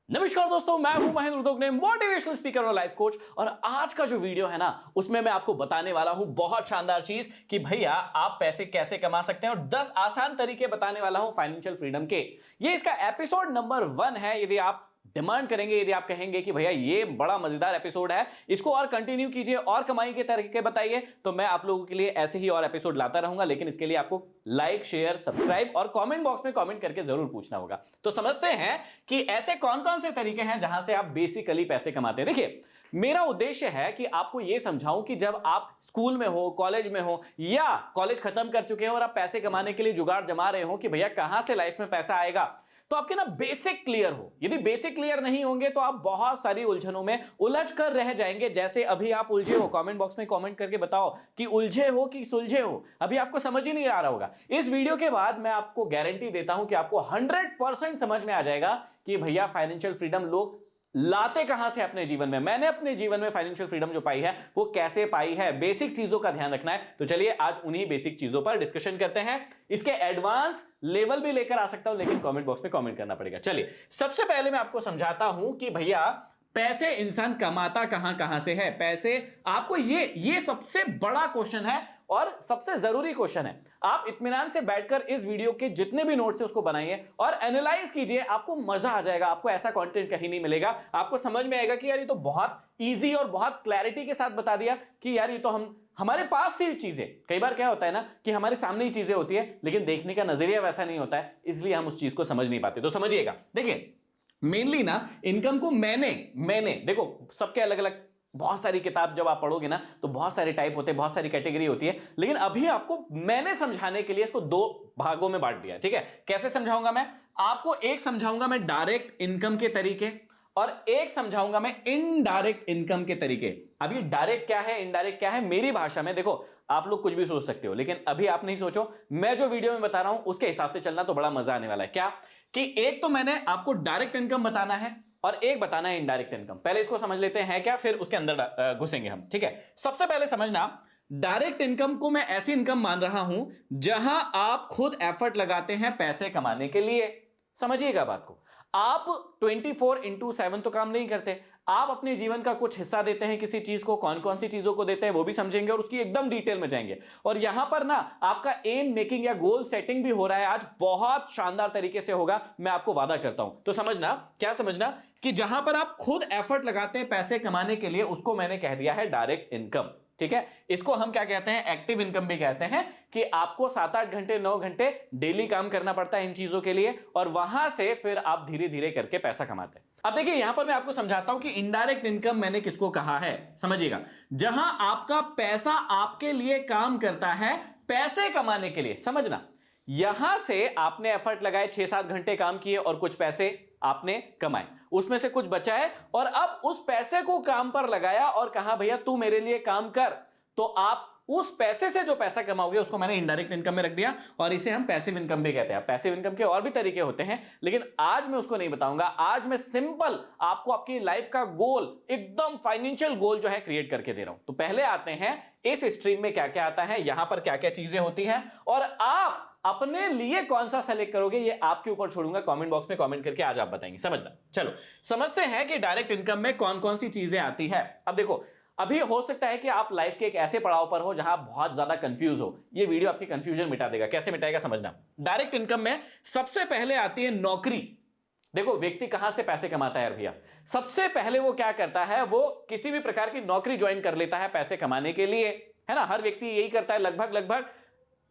नमस्कार दोस्तों, मैं हूं महेंद्र दोगने, मोटिवेशनल स्पीकर और लाइफ कोच। और आज का जो वीडियो है ना, उसमें मैं आपको बताने वाला हूं बहुत शानदार चीज कि भैया आप पैसे कैसे कमा सकते हैं और 10 आसान तरीके बताने वाला हूं फाइनेंशियल फ्रीडम के। ये इसका एपिसोड नंबर 1 है। यदि आप डिमांड करेंगे, यदि आप कहेंगे कि भैया ये बड़ा मजेदार एपिसोड है, इसको और कंटिन्यू कीजिए और कमाई के तरीके बताइए, तो मैं आप लोगों के लिए ऐसे ही और एपिसोड लाता रहूंगा। लेकिन इसके लिए आपको लाइक, शेयर, सब्सक्राइब और कमेंट बॉक्स में कमेंट करके जरूर पूछना होगा। तो समझते हैं कि ऐसे कौन कौन से तरीके हैं जहां से आप बेसिकली पैसे कमाते हैं। देखिए, मेरा उद्देश्य है कि आपको यह समझाऊं कि जब आप स्कूल में हो, कॉलेज में हो या कॉलेज खत्म कर चुके हो और आप पैसे कमाने के लिए जुगाड़ जमा रहे हो कि भैया कहां से लाइफ में पैसा आएगा, तो आपके ना बेसिक क्लियर हो। यदि बेसिक क्लियर नहीं होंगे तो आप बहुत सारी उलझनों में उलझ कर रह जाएंगे, जैसे अभी आप उलझे हो। कमेंट बॉक्स में कमेंट करके बताओ कि उलझे हो कि सुलझे हो। अभी आपको समझ ही नहीं आ रहा होगा। इस वीडियो के बाद मैं आपको गारंटी देता हूं कि आपको 100% समझ में आ जाएगा कि भैया फाइनेंशियल फ्रीडम लोग लाते कहां से अपने जीवन में। मैंने अपने जीवन में फाइनेंशियल फ्रीडम जो पाई है वो कैसे पाई है, बेसिक चीजों का ध्यान रखना है। तो चलिए आज उन्हीं बेसिक चीजों पर डिस्कशन करते हैं। इसके एडवांस लेवल भी लेकर आ सकता हूं, लेकिन कमेंट बॉक्स में कमेंट करना पड़ेगा। चलिए सबसे पहले मैं आपको समझाता हूं कि भैया पैसे इंसान कमाता कहां कहां से है। पैसे आपको ये सबसे बड़ा क्वेश्चन है और सबसे जरूरी क्वेश्चन है। आप इत्मीनान से बैठकर इस वीडियो के जितने भी नोट्स है उसको बनाइए और एनालाइज कीजिए। आपको मजा आ जाएगा। आपको ऐसा कंटेंट कहीं नहीं मिलेगा। आपको समझ में आएगा कि यार ये तो बहुत इजी और बहुत क्लैरिटी के साथ बता दिया कि यार ये तो हमारे पास ही चीजें। कई बार क्या होता है ना कि हमारे सामने ही चीजें होती है, लेकिन देखने का नजरिया वैसा नहीं होता है, इसलिए हम उस चीज को समझ नहीं पाते। तो समझिएगा, देखिए मेनली ना इनकम को मैंने देखो, सबके अलग अलग बहुत सारी किताब जब आप पढ़ोगे ना तो बहुत सारे टाइप होते हैं, बहुत सारी कैटेगरी होती है। लेकिन अभी आपको मैंने समझाने के लिए इसको 2 भागों में बांट दिया। ठीक है, कैसे समझाऊंगा मैं आपको? एक समझाऊंगा मैं डायरेक्ट इनकम के तरीके और एक समझाऊंगा मैं इनडायरेक्ट इनकम के तरीके। अब ये डायरेक्ट क्या है, इनडायरेक्ट क्या है, मेरी भाषा में। देखो आप लोग कुछ भी सोच सकते हो, लेकिन अभी आप नहीं सोचो। मैं जो वीडियो में बता रहा हूं उसके हिसाब से चलना, तो बड़ा मजा आने वाला है। क्या कि एक तो मैंने आपको डायरेक्ट इनकम बताना है और एक बताना है इनडायरेक्ट इनकम। पहले इसको समझ लेते हैं क्या, फिर उसके अंदर घुसेंगे हम। ठीक है, सबसे पहले समझना, डायरेक्ट इनकम को मैं ऐसी इनकम मान रहा हूं जहां आप खुद एफर्ट लगाते हैं पैसे कमाने के लिए। समझिएगा बात को। आप 24/7 तो काम नहीं करते। आप अपने जीवन का कुछ हिस्सा देते हैं किसी चीज को। कौन कौन सी चीजों को देते हैं वो भी समझेंगे और उसकी एकदम डिटेल में जाएंगे। और यहां पर ना आपका एम मेकिंग या गोल सेटिंग भी हो रहा है। आज बहुत शानदार तरीके से होगा, मैं आपको वादा करता हूं। तो समझना, क्या समझना, कि जहां पर आप खुद एफर्ट लगाते हैं पैसे कमाने के लिए, उसको मैंने कह दिया है डायरेक्ट इनकम। ठीक है, इसको हम क्या कहते हैं, एक्टिव इनकम भी कहते हैं। कि आपको 7-8 घंटे 9 घंटे डेली काम करना पड़ता है इन चीजों के लिए और वहां से फिर आप धीरे धीरे करके पैसा कमाते हैं। अब देखिए यहां पर मैं आपको समझाता हूं कि इनडायरेक्ट इनकम मैंने किसको कहा है। समझिएगा, जहां आपका पैसा आपके लिए काम करता है पैसे कमाने के लिए। समझना, यहां से आपने एफर्ट लगाए, 6-7 घंटे काम किए और कुछ पैसे आपने कमाए, उसमें से कुछ बचा है और अब उस पैसे को काम पर लगाया और कहा भैया तू मेरे लिए काम कर। तो आप उस पैसे से जो पैसा कमाओगे उसको मैंने इनडायरेक्ट इनकम में रख दिया और इसे हम पैसिव इनकम भी कहते हैं। पैसिव इनकम के और भी तरीके होते हैं, लेकिन आज मैं उसको नहीं बताऊंगा। आज मैं सिंपल आपको आपकी लाइफ का गोल, एकदम फाइनेंशियल गोल जो है क्रिएट करके दे रहा हूं। तो पहले आते हैं इस स्ट्रीम में क्या क्या आता है, यहां पर क्या क्या चीजें होती हैं और आप अपने लिए कौन सा सेलेक्ट करोगे ये आपके ऊपर छोड़ूंगा। कमेंट बॉक्स में कमेंट करके आज आप बताएंगे। समझना, चलो समझते हैं कि डायरेक्ट इनकम में कौन कौन सी चीजें आती है। अब देखो, अभी हो सकता है कि आप लाइफ के एक ऐसे पड़ाव पर हो जहां आप बहुत ज्यादा कंफ्यूज हो। ये वीडियो आपकी कंफ्यूजन मिटा देगा। कैसे मिटाएगा, समझना। डायरेक्ट इनकम में सबसे पहले आती है नौकरी। देखो व्यक्ति कहां से पैसे कमाता है यार भैया, सबसे पहले वो क्या करता है, वो किसी भी प्रकार की नौकरी ज्वाइन कर लेता है पैसे कमाने के लिए, है ना। हर व्यक्ति यही करता है, लगभग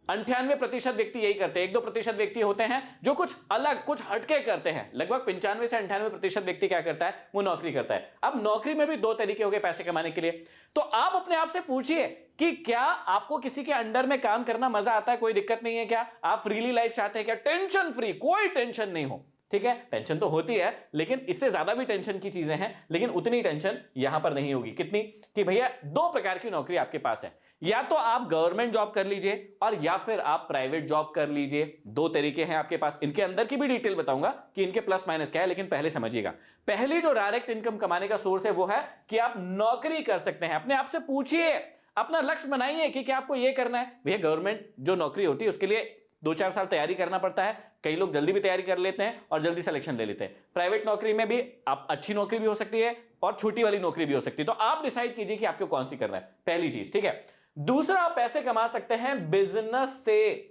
98% व्यक्ति यही करते हैं। 1-2% व्यक्ति होते हैं जो कुछ अलग, कुछ हटके करते हैं। लगभग 95 से 98% व्यक्ति क्या करता है, वो नौकरी करता है। अब नौकरी में भी 2 तरीके हो गए पैसे कमाने के लिए। तो आप अपने आप से पूछिए कि क्या आपको किसी के अंडर में काम करना मजा आता है, कोई दिक्कत नहीं है क्या? आप फ्रीली लाइफ चाहते हैं क्या, टेंशन फ्री, कोई टेंशन नहीं हो। ठीक है, टेंशन तो होती है लेकिन इससे ज्यादा भी टेंशन की चीजें हैं, लेकिन उतनी टेंशन यहां पर नहीं होगी। कितनी, कि भैया 2 प्रकार की नौकरी आपके पास है। या तो आप गवर्नमेंट जॉब कर लीजिए और या फिर आप प्राइवेट जॉब कर लीजिए। 2 तरीके हैं आपके पास। इनके अंदर की भी डिटेल बताऊंगा कि इनके प्लस माइनस क्या है, लेकिन पहले समझिएगा। पहली जो डायरेक्ट इनकम कमाने का सोर्स है वो है कि आप नौकरी कर सकते हैं। अपने आप से पूछिए, अपना लक्ष्य बनाइए कि क्या आपको यह करना है। भैया गवर्नमेंट जो नौकरी होती है उसके लिए 2-4 साल तैयारी करना पड़ता है, कई लोग जल्दी भी तैयारी कर लेते हैं और जल्दी सिलेक्शन ले लेते हैं। प्राइवेट नौकरी में भी आप अच्छी नौकरी भी हो सकती है और छोटी वाली नौकरी भी हो सकती है, तो आप डिसाइड कीजिए कि आपको कौन सी करना है, पहली चीज। ठीक है, दूसरा, आप पैसे कमा सकते हैं बिजनेस से।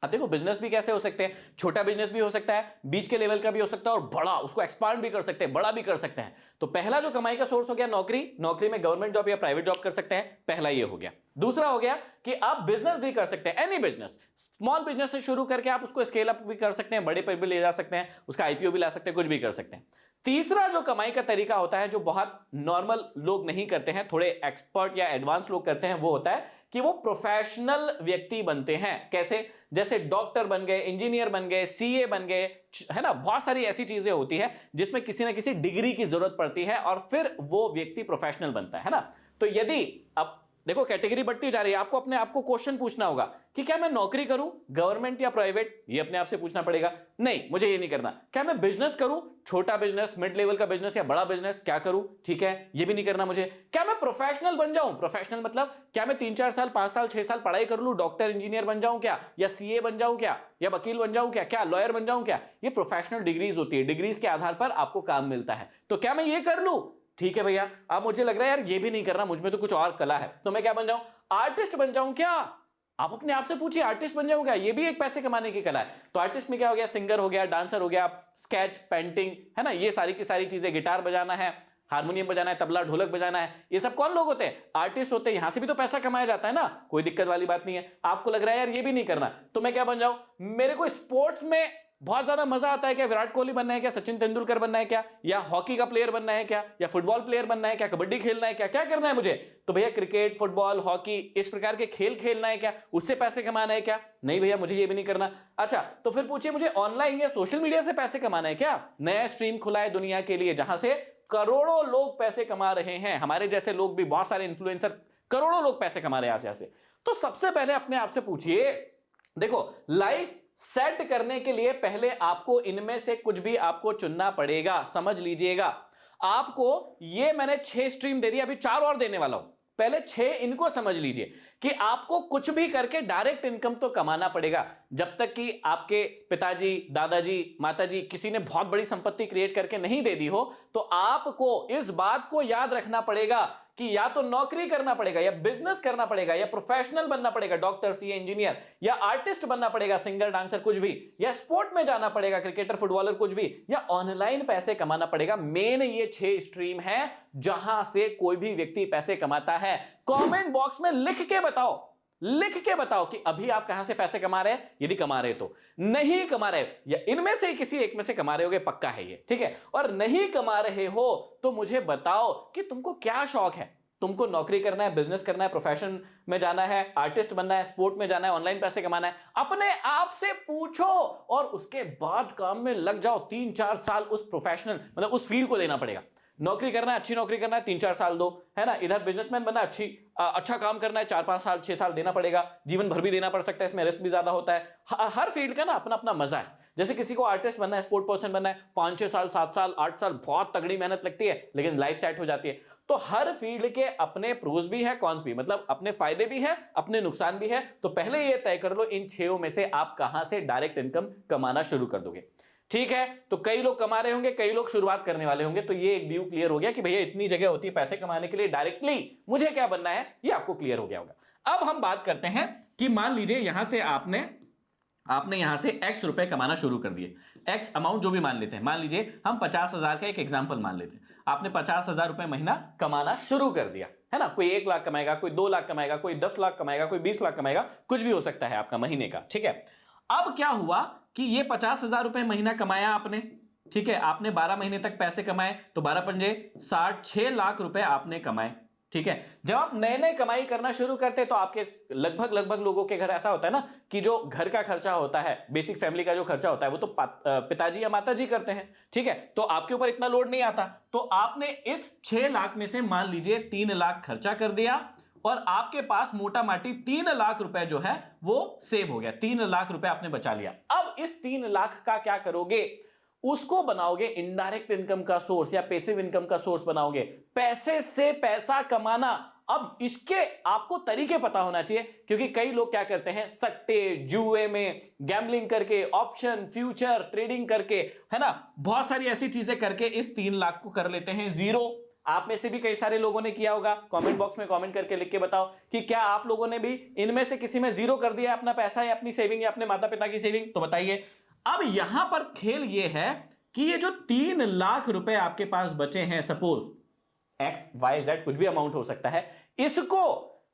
अब देखो बिजनेस भी कैसे हो सकते हैं, छोटा बिजनेस भी हो सकता है, बीच के लेवल का भी हो सकता है और बड़ा, उसको एक्सपांड भी कर सकते हैं, बड़ा भी कर सकते हैं। तो पहला जो कमाई का सोर्स हो गया नौकरी, नौकरी में गवर्नमेंट जॉब या प्राइवेट जॉब कर सकते हैं, पहला ये हो गया। दूसरा हो गया कि आप बिजनेस भी कर सकते हैं, एनी बिजनेस, स्मॉल बिजनेस से शुरू करके आप उसको स्केल अप भी कर सकते हैं, बड़े पर भी ले जा सकते हैं, उसका आईपीओ भी ला सकते हैं, कुछ भी कर सकते हैं। तीसरा जो कमाई का तरीका होता है, जो बहुत नॉर्मल लोग नहीं करते हैं, थोड़े एक्सपर्ट या एडवांस लोग करते हैं, वो होता है कि वो प्रोफेशनल व्यक्ति बनते हैं। कैसे? जैसे डॉक्टर बन गए, इंजीनियर बन गए, सीए बन गए, है ना, बहुत सारी ऐसी चीजें होती है जिसमें किसी ना किसी डिग्री की जरूरत पड़ती है और फिर वो व्यक्ति प्रोफेशनल बनता है ना। तो यदि अब देखो कैटेगरी बढ़ती जा रही है, आपको अपने आप को क्वेश्चन पूछना होगा कि क्या मैं नौकरी करूं, गवर्नमेंट या प्राइवेट, ये अपने आप से पूछना पड़ेगा। नहीं, मुझे ये नहीं करना। क्या मैं बिजनेस करूं, छोटा बिजनेस, मिड लेवल का बिजनेस या बड़ा बिजनेस, क्या करूं? ठीक है, ये भी नहीं करना मुझे। क्या मैं प्रोफेशनल बन जाऊं, प्रोफेशनल मतलब क्या मैं 3-4 साल, 5 साल, 6 साल पढ़ाई कर लूं, डॉक्टर इंजीनियर बन जाऊं क्या, या सीए बन जाऊं क्या, या वकील बन जाऊं क्या लॉयर बन जाऊं क्या? ये प्रोफेशनल डिग्रीज होती है, डिग्रीज के आधार पर आपको काम मिलता है। तो क्या मैं ये कर लूं? ठीक है भैया, अब मुझे लग रहा है यार ये भी नहीं करना, मुझ में तो कुछ और कला है, तो मैं क्या बन जाऊं? आर्टिस्ट बन जाऊं क्या? आप अपने आप से पूछिए, आर्टिस्ट बन जाऊं क्या? ये भी एक पैसे कमाने की कला है। तो आर्टिस्ट में क्या हो गया? सिंगर हो गया, डांसर हो गया, स्केच, पेंटिंग, है ना, ये सारी की सारी चीजें, गिटार बजाना है, हारमोनियम बजाना है, तबला ढोलक बजाना है, ये सब कौन लोग होते हैं? आर्टिस्ट होते हैं। यहां से भी तो पैसा कमाया जाता है ना, कोई दिक्कत वाली बात नहीं है। आपको लग रहा है यार ये भी नहीं करना, तो मैं क्या बन जाऊं? मेरे को स्पोर्ट्स में बहुत ज्यादा मजा आता है क्या? विराट कोहली बनना है क्या? सचिन तेंदुलकर बनना है क्या? या हॉकी का प्लेयर बनना है क्या? या फुटबॉल प्लेयर बनना है क्या? कबड्डी खेलना है क्या? क्या करना है मुझे? तो भैया क्रिकेट, फुटबॉल, हॉकी, इस प्रकार के खेल खेलना है क्या? उससे पैसे कमाना है क्या? नहीं भैया, मुझे ये भी नहीं करना। अच्छा, तो फिर पूछिए, मुझे ऑनलाइन या सोशल मीडिया से पैसे कमाना है क्या? नया स्ट्रीम खुला है दुनिया के लिए जहां से करोड़ों लोग पैसे कमा रहे हैं, हमारे जैसे लोग भी, बहुत सारे इन्फ्लुएंसर, करोड़ों लोग पैसे कमा रहे हैं यहां से। तो सबसे पहले अपने आप से पूछिए, देखो लाइफ सेट करने के लिए पहले आपको इनमें से कुछ भी आपको चुनना पड़ेगा, समझ लीजिएगा। आपको ये मैंने 6 स्ट्रीम दे दिया, अभी 4 और देने वाला हूं, पहले 6 इनको समझ लीजिए कि आपको कुछ भी करके डायरेक्ट इनकम तो कमाना पड़ेगा। जब तक कि आपके पिताजी, दादाजी, माताजी किसी ने बहुत बड़ी संपत्ति क्रिएट करके नहीं दे दी हो, तो आपको इस बात को याद रखना पड़ेगा कि या तो नौकरी करना पड़ेगा, या बिजनेस करना पड़ेगा, या प्रोफेशनल बनना पड़ेगा, डॉक्टर, सीए, इंजीनियर, या आर्टिस्ट बनना पड़ेगा, सिंगर, डांसर, कुछ भी, या स्पोर्ट में जाना पड़ेगा, क्रिकेटर, फुटबॉलर, कुछ भी, या ऑनलाइन पैसे कमाना पड़ेगा। मेन ये 6 स्ट्रीम है जहां से कोई भी व्यक्ति पैसे कमाता है। कमेंट बॉक्स में लिख के बताओ, लिख के बताओ कि अभी आप कहां से पैसे कमा रहे हैं, यदि कमा रहे तो। नहीं कमा रहे, या इनमें से किसी एक में से कमा रहे होगे, पक्का है ये, ठीक है। और नहीं कमा रहे हो तो मुझे बताओ कि तुमको क्या शौक है। तुमको नौकरी करना है, बिजनेस करना है, प्रोफेशन में जाना है, आर्टिस्ट बनना है, स्पोर्ट में जाना है, ऑनलाइन पैसे कमाना है, अपने आप से पूछो और उसके बाद काम में लग जाओ। 3-4 साल उस प्रोफेशनल मतलब उस फील्ड को देना पड़ेगा। नौकरी करना है, अच्छी नौकरी करना है, 3-4 साल दो, है ना। इधर बिजनेसमैन बनना, अच्छा काम करना है, 4-5 साल, 6 साल देना पड़ेगा। जीवन भर भी देना पड़ सकता है, इसमें रिस्क भी ज्यादा होता है। हर फील्ड का ना अपना अपना मजा है। जैसे किसी को आर्टिस्ट बनना है, स्पोर्ट पर्सन बनना है, 5-6 साल, 7 साल, 8 साल बहुत तगड़ी मेहनत लगती है, लेकिन लाइफ सेट हो जाती है। तो हर फील्ड के अपने प्रोज भी है, कॉन्स भी, मतलब अपने फायदे भी है, अपने नुकसान भी है। तो पहले ये तय कर लो इन 6 में से आप कहां से डायरेक्ट इनकम कमाना शुरू कर दोगे, ठीक है। तो कई लोग कमा रहे होंगे, कई लोग शुरुआत करने वाले होंगे, तो ये एक व्यू क्लियर हो गया कि भैया इतनी जगह होती है पैसे कमाने के लिए, डायरेक्टली मुझे क्या बनना है ये आपको क्लियर हो गया होगा। अब हम बात करते हैं कि मान लीजिए यहां से आपने यहां से x रुपए कमाना शुरू कर दिए, x अमाउंट जो भी मान लेते हैं, मान लीजिए हम 50,000 का एक एग्जांपल मान लेते हैं। आपने 50,000 रुपए महीना कमाना शुरू कर दिया, है ना। कोई 1 लाख कमाएगा, कोई 2 लाख कमाएगा, कोई 10 लाख कमाएगा, कोई 20 लाख कमाएगा, कुछ भी हो सकता है आपका महीने का, ठीक है। अब क्या हुआ कि ये 50,000 रुपए महीना कमाया आपने, ठीक है। आपने 12 महीने तक पैसे कमाए, तो 12 पंजे 60, 6 लाख रुपए आपने कमाए, ठीक है। जब आप नए नए कमाई करना शुरू करते हैं तो आपके लगभग लोगों के घर ऐसा होता है ना कि जो घर का खर्चा होता है, बेसिक फैमिली का जो खर्चा होता है, वो तो पिताजी या माताजी करते हैं, ठीक है। तो आपके ऊपर इतना लोड नहीं आता। तो आपने इस 6 लाख में से मान लीजिए 3 लाख खर्चा कर दिया और आपके पास मोटा माटी 3 लाख रुपए जो है वो सेव हो गया। 3 लाख रुपए आपने बचा लिया। अब इस 3 लाख का क्या करोगे? उसको बनाओगे इनडायरेक्ट इनकम का सोर्स या पैसिव इनकम का सोर्स बनाओगे। पैसे से पैसा कमाना अब इसके आपको तरीके पता होना चाहिए, क्योंकि कई लोग क्या करते हैं, सट्टे, जुए में गैम्बलिंग करके, ऑप्शन, फ्यूचर ट्रेडिंग करके, है ना, बहुत सारी ऐसी चीजें करके इस 3 लाख को कर लेते हैं जीरो। आप में से भी कई सारे लोगों ने किया होगा। कमेंट बॉक्स में कमेंट करके लिख के बताओ कि क्या आप लोगों ने भी इनमें से किसी में जीरो कर दिया अपना पैसा या अपनी सेविंग या अपने माता पिता की सेविंग, तो बताइए। अब यहां पर खेल यह है कि ये जो 3 लाख रुपए आपके पास बचे हैं, सपोज एक्स वाई जेड कुछ भी अमाउंट हो सकता है, इसको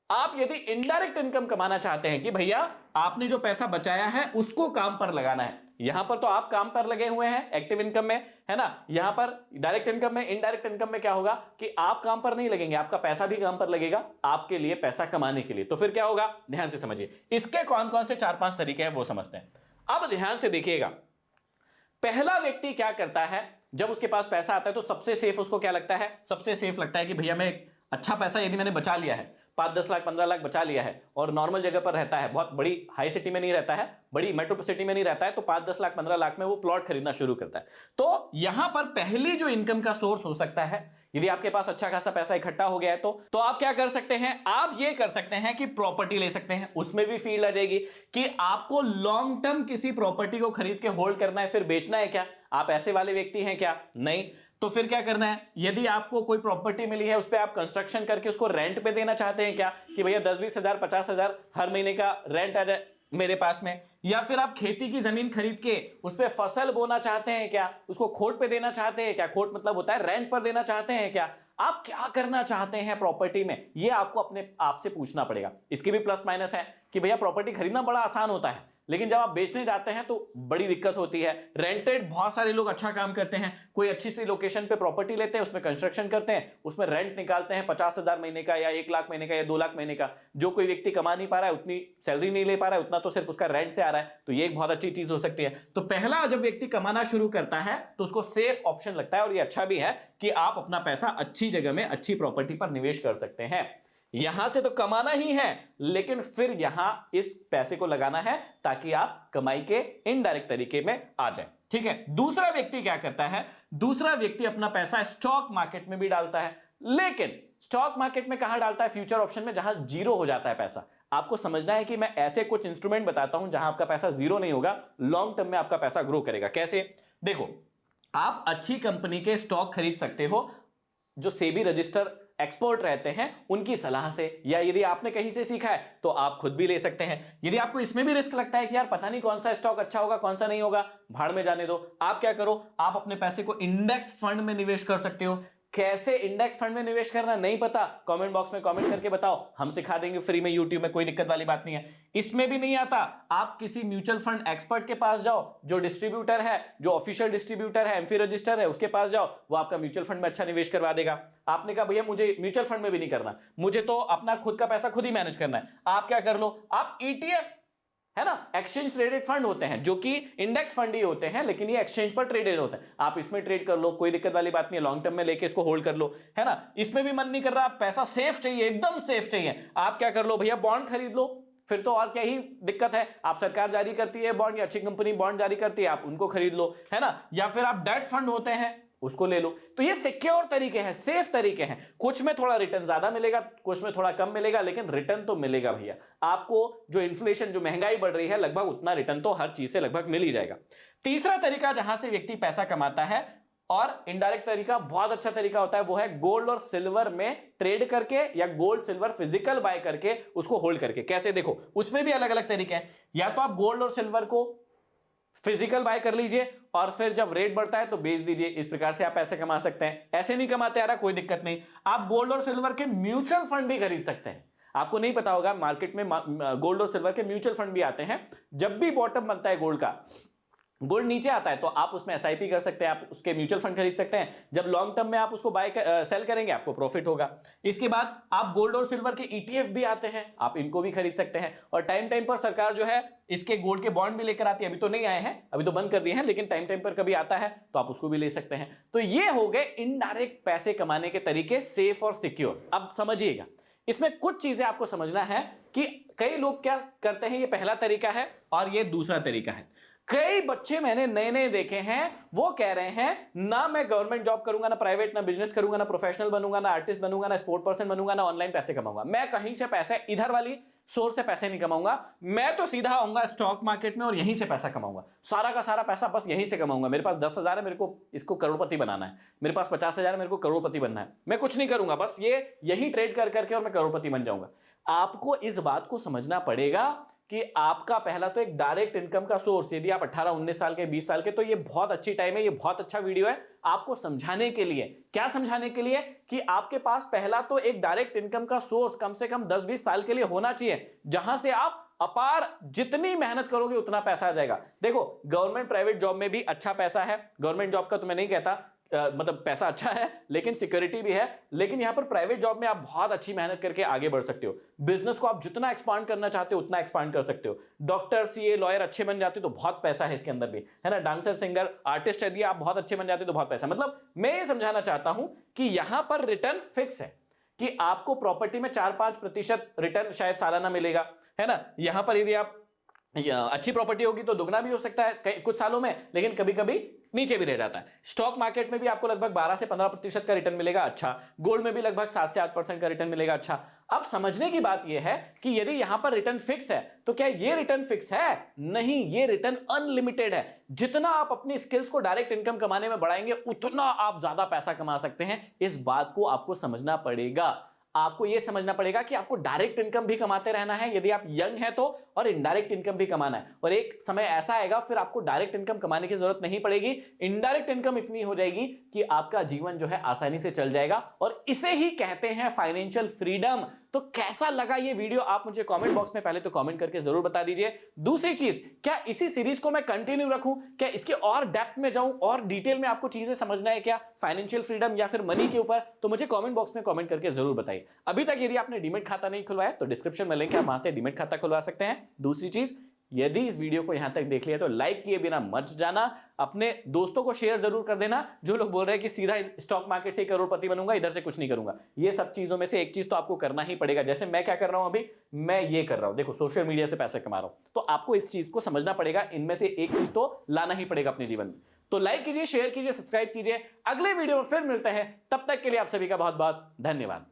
आप यदि इनडायरेक्ट इनकम कमाना चाहते हैं कि भैया आपने जो पैसा बचाया है उसको काम पर लगाना है, यहां पर तो आप काम पर लगे हुए हैं एक्टिव इनकम में, है ना, यहां पर डायरेक्ट इनकम में, इनडायरेक्ट इनकम में क्या होगा कि आप काम पर नहीं लगेंगे, आपका पैसा भी काम पर लगेगा आपके लिए पैसा कमाने के लिए। तो फिर क्या होगा, ध्यान से समझिए, इसके कौन कौन से 4-5 तरीके हैं वो समझते हैं। अब ध्यान से देखिएगा, पहला व्यक्ति क्या करता है, जब उसके पास पैसा आता है तो सबसे सेफ उसको क्या लगता है, सबसे सेफ लगता है कि भैया मैं एक अच्छा पैसा यदि मैंने बचा लिया है, 5-10 लाख 15 लाख बचा लिया है और नॉर्मल जगह पर रहता है, बहुत बड़ी हाई सिटी में नहीं रहता है, बड़ी मेट्रो सिटी में नहीं रहता है, तो 5-10 लाख 15 लाख में वो प्लॉट खरीदना शुरू करता है। तो यहां पर पहली जो इनकम का सोर्स हो सकता है, यदि आपके पास अच्छा खासा पैसा इकट्ठा हो गया है तो आप क्या कर सकते हैं, आप ये कर सकते हैं कि प्रॉपर्टी ले सकते हैं। उसमें भी फील्ड आ जाएगी कि आपको लॉन्ग टर्म किसी प्रॉपर्टी को खरीद के होल्ड करना है, फिर बेचना है क्या, आप ऐसे वाले व्यक्ति हैं क्या, नहीं, तो फिर क्या करना है, यदि आपको कोई प्रॉपर्टी मिली है उस पर आप कंस्ट्रक्शन करके उसको रेंट पे देना चाहते हैं क्या, कि भैया 10-20 हजार 50 हजार हर महीने का रेंट आ जाए मेरे पास में, या फिर आप खेती की जमीन खरीद के उस पर फसल बोना चाहते हैं क्या, उसको खोट पे देना चाहते हैं क्या, खोट मतलब होता है रेंट पर देना चाहते हैं क्या, आप क्या करना चाहते हैं प्रॉपर्टी में, ये आपको अपने आप से पूछना पड़ेगा। इसकी भी प्लस माइनस है कि भैया प्रॉपर्टी खरीदना बड़ा आसान होता है, लेकिन जब आप बेचने जाते हैं तो बड़ी दिक्कत होती है। रेंटेड बहुत सारे लोग अच्छा काम करते हैं, कोई अच्छी सी लोकेशन पे प्रॉपर्टी लेते हैं, उसमें कंस्ट्रक्शन करते हैं, उसमें रेंट निकालते हैं 50 हजार महीने का या 1 लाख महीने का या 2 लाख महीने का। जो कोई व्यक्ति कमा नहीं पा रहा है, उतनी सैलरी नहीं ले पा रहा है, उतना तो सिर्फ उसका रेंट से आ रहा है, तो ये एक बहुत अच्छी चीज हो सकती है। तो पहला जब व्यक्ति कमाना शुरू करता है तो उसको सेफ ऑप्शन लगता है, और ये अच्छा भी है कि आप अपना पैसा अच्छी जगह में अच्छी प्रॉपर्टी पर निवेश कर सकते हैं। यहां से तो कमाना ही है, लेकिन फिर यहां इस पैसे को लगाना है ताकि आप कमाई के इनडायरेक्ट तरीके में आ जाए, ठीक है। दूसरा व्यक्ति क्या करता है, दूसरा व्यक्ति अपना पैसा स्टॉक मार्केट में भी डालता है, लेकिन स्टॉक मार्केट में कहां डालता है, फ्यूचर ऑप्शन में, जहां जीरो हो जाता है पैसा। आपको समझना है कि मैं ऐसे कुछ इंस्ट्रूमेंट बताता हूं जहां आपका पैसा जीरो नहीं होगा, लॉन्ग टर्म में आपका पैसा ग्रो करेगा। कैसे, देखो, आप अच्छी कंपनी के स्टॉक खरीद सकते हो जो सेबी रजिस्टर एक्सपर्ट रहते हैं उनकी सलाह से, या यदि आपने कहीं से सीखा है तो आप खुद भी ले सकते हैं। यदि आपको इसमें भी रिस्क लगता है कि यार पता नहीं कौन सा स्टॉक अच्छा होगा कौन सा नहीं होगा, भाड़ में जाने दो, आप क्या करो, आप अपने पैसे को इंडेक्स फंड में निवेश कर सकते हो। कैसे इंडेक्स फंड में निवेश करना नहीं पता, कमेंट बॉक्स में कमेंट करके बताओ, हम सिखा देंगे फ्री में यूट्यूब में, कोई दिक्कत वाली बात नहीं है। इसमें भी नहीं आता, आप किसी म्यूचुअल फंड एक्सपर्ट के पास जाओ, जो डिस्ट्रीब्यूटर है, जो ऑफिशियल डिस्ट्रीब्यूटर है, एमफी रजिस्टर है, उसके पास जाओ, वो आपका म्यूचुअल फंड में अच्छा निवेश करवा देगा। आपने कहा भैया मुझे म्यूचुअल फंड में भी नहीं करना, मुझे तो अपना खुद का पैसा खुद ही मैनेज करना है, आप क्या कर लो, आप ईटीएफ, है ना, एक्सचेंज ट्रेडेड फंड होते हैं, जो कि इंडेक्स फंड ही होते हैं, लेकिन ये एक्सचेंज पर ट्रेडेड होते हैं, आप इसमें ट्रेड कर लो, कोई दिक्कत वाली बात नहीं है, लॉन्ग टर्म में लेके इसको होल्ड कर लो, है ना। इसमें भी मन नहीं कर रहा, पैसा सेफ चाहिए, एकदम सेफ चाहिए, आप क्या कर लो भैया, बॉन्ड खरीद लो, फिर तो और क्या ही दिक्कत है, आप सरकार जारी करती है बॉन्ड या अच्छी कंपनी बॉन्ड जारी करती है, आप उनको खरीद लो, है ना, या फिर आप डेट फंड होते हैं उसको ले लो। तो ये सिक्योर तरीके हैं, सेफ तरीके हैं, कुछ में थोड़ा रिटर्न ज्यादा मिलेगा, कुछ में थोड़ा कम मिलेगा, लेकिन रिटर्न तो मिलेगा भैया आपको। जो इन्फ्लेशन, जो महंगाई बढ़ रही है, लगभग उतना रिटर्न तो हर चीज से लगभग मिल ही जाएगा। तीसरा तरीका जहां से व्यक्ति पैसा कमाता है और इनडायरेक्ट तरीका बहुत अच्छा तरीका होता है, वो है गोल्ड और सिल्वर में ट्रेड करके, या गोल्ड सिल्वर फिजिकल बाय करके उसको होल्ड करके। कैसे, देखो उसमें भी अलग अलग तरीके हैं, या तो आप गोल्ड और सिल्वर को फिजिकल बाय कर लीजिए और फिर जब रेट बढ़ता है तो बेच दीजिए, इस प्रकार से आप पैसे कमा सकते हैं। ऐसे नहीं कमाते आ रहा, कोई दिक्कत नहीं, आप गोल्ड और सिल्वर के म्यूचुअल फंड भी खरीद सकते हैं। आपको नहीं पता होगा, मार्केट में गोल्ड और सिल्वर के म्यूचुअल फंड भी आते हैं। जब भी बॉटम बनता है गोल्ड का, गोल्ड नीचे आता है, तो आप उसमें एसआईपी कर सकते हैं, आप उसके म्यूचुअल फंड खरीद सकते हैं। जब लॉन्ग टर्म में आप उसको सेल करेंगे, आपको प्रॉफिट होगा। इसके बाद आप गोल्ड और सिल्वर के ईटीएफ भी आते हैं, आप इनको भी खरीद सकते हैं। और टाइम टाइम पर सरकार जो है इसके गोल्ड के बॉन्ड भी लेकर आती है, अभी तो नहीं आए हैं, अभी तो बंद कर दिए हैं, लेकिन टाइम टाइम पर कभी आता है तो आप उसको भी ले सकते हैं। तो ये हो गए इनडायरेक्ट पैसे कमाने के तरीके, सेफ और सिक्योर। अब समझिएगा, इसमें कुछ चीजें आपको समझना है कि कई लोग क्या करते हैं, ये पहला तरीका है और ये दूसरा तरीका है। कई बच्चे मैंने नए नए देखे हैं, वो कह रहे हैं ना मैं गवर्नमेंट जॉब करूंगा, ना प्राइवेट, ना बिजनेस करूंगा, ना प्रोफेशनल बनूंगा, ना आर्टिस्ट बनूंगा, ना स्पोर्ट पर्सन बनूंगा, ना ऑनलाइन पैसे कमाऊंगा, मैं कहीं से पैसे इधर वाली सोर्स से पैसे नहीं कमाऊंगा, मैं तो सीधा आऊंगा स्टॉक मार्केट में और यहीं से पैसा कमाऊंगा, सारा का सारा पैसा बस यहीं से कमाऊंगा। मेरे पास 10,000 है, मेरे को इसको करोड़पति बनाना है, मेरे पास 50,000 है, मेरे को करोड़पति बनना है, मैं कुछ नहीं करूंगा, बस ये यही ट्रेड कर करके और मैं करोड़पति बन जाऊंगा। आपको इस बात को समझना पड़ेगा कि आपका पहला तो एक डायरेक्ट इनकम का सोर्स, यदि आप 18, 19 साल के, 20 साल के, तो ये बहुत अच्छी टाइम है, ये बहुत अच्छा वीडियो है आपको समझाने के लिए। क्या समझाने के लिए? कि आपके पास पहला तो एक डायरेक्ट इनकम का सोर्स कम से कम 10-20 साल के लिए होना चाहिए, जहां से आप अपार जितनी मेहनत करोगे उतना पैसा आ जाएगा। देखो, गवर्नमेंट प्राइवेट जॉब में भी अच्छा पैसा है, गवर्नमेंट जॉब का तो मैं नहीं कहता, मतलब पैसा अच्छा है लेकिन सिक्योरिटी भी है, लेकिन यहां पर प्राइवेट जॉब में आप बहुत अच्छी मेहनत करके आगे बढ़ सकते हो। बिजनेस को आप जितना एक्सपांड करना चाहते हो उतना एक्सपांड कर सकते हो। डॉक्टर, सीए, लॉयर अच्छे बन जाते हो तो बहुत पैसा है इसके अंदर भी, है ना। डांसर, सिंगर, आर्टिस्ट यदि आप बहुत अच्छे बन जाते हो तो बहुत पैसा। मतलब मैं ये समझाना चाहता हूं कि यहां पर रिटर्न फिक्स है कि आपको प्रॉपर्टी में 4-5% रिटर्न शायद सालाना मिलेगा, है ना। यहां पर यदि आप अच्छी प्रॉपर्टी होगी तो दुगना भी हो सकता है कुछ सालों में, लेकिन कभी कभी नीचे भी रह जाता है। स्टॉक मार्केट में भी आपको लगभग 12 से 15% का रिटर्न मिलेगा, अच्छा। गोल्ड में भी लगभग 7 से 8% का रिटर्न मिलेगा, अच्छा। अब समझने की बात यह है कि यदि यहां पर रिटर्न फिक्स है तो क्या ये रिटर्न फिक्स है? नहीं, ये रिटर्न अनलिमिटेड है। जितना आप अपनी स्किल्स को डायरेक्ट इनकम कमाने में बढ़ाएंगे उतना आप ज्यादा पैसा कमा सकते हैं। इस बात को आपको समझना पड़ेगा। आपको यह समझना पड़ेगा कि आपको डायरेक्ट इनकम भी कमाते रहना है यदि आप यंग हैं तो, और इनडायरेक्ट इनकम भी कमाना है। और एक समय ऐसा आएगा फिर आपको डायरेक्ट इनकम कमाने की जरूरत नहीं पड़ेगी, इनडायरेक्ट इनकम इतनी हो जाएगी कि आपका जीवन जो है आसानी से चल जाएगा। और इसे ही कहते हैं फाइनेंशियल फ्रीडम। तो कैसा लगा ये वीडियो आप मुझे कमेंट बॉक्स में पहले तो कमेंट करके जरूर बता दीजिए। दूसरी चीज, क्या इसी सीरीज को मैं कंटिन्यू रखूं, क्या इसके और डेप्थ में जाऊं और डिटेल में आपको चीजें समझना है क्या फाइनेंशियल फ्रीडम या फिर मनी के ऊपर, तो मुझे कमेंट बॉक्स में कमेंट करके जरूर बताइए। अभी तक यदि आपने डीमैट खाता नहीं खुलवाया तो डिस्क्रिप्शन में लिंक है, वहां से डीमैट खाता खुलवा सकते हैं। दूसरी चीज, यदि इस वीडियो को यहां तक देख लिया तो लाइक किए बिना मत जाना, अपने दोस्तों को शेयर जरूर कर देना जो लोग बोल रहे हैं कि सीधा स्टॉक मार्केट से करोड़पति बनूंगा, इधर से कुछ नहीं करूंगा। ये सब चीजों में से एक चीज तो आपको करना ही पड़ेगा। जैसे मैं क्या कर रहा हूं अभी, मैं ये कर रहा हूं, देखो सोशल मीडिया से पैसे कमा रहा हूं, तो आपको इस चीज को समझना पड़ेगा, इनमें से एक चीज तो लाना ही पड़ेगा अपने जीवन में। तो लाइक कीजिए, शेयर कीजिए, सब्सक्राइब कीजिए। अगले वीडियो में फिर मिलते हैं, तब तक के लिए आप सभी का बहुत बहुत धन्यवाद।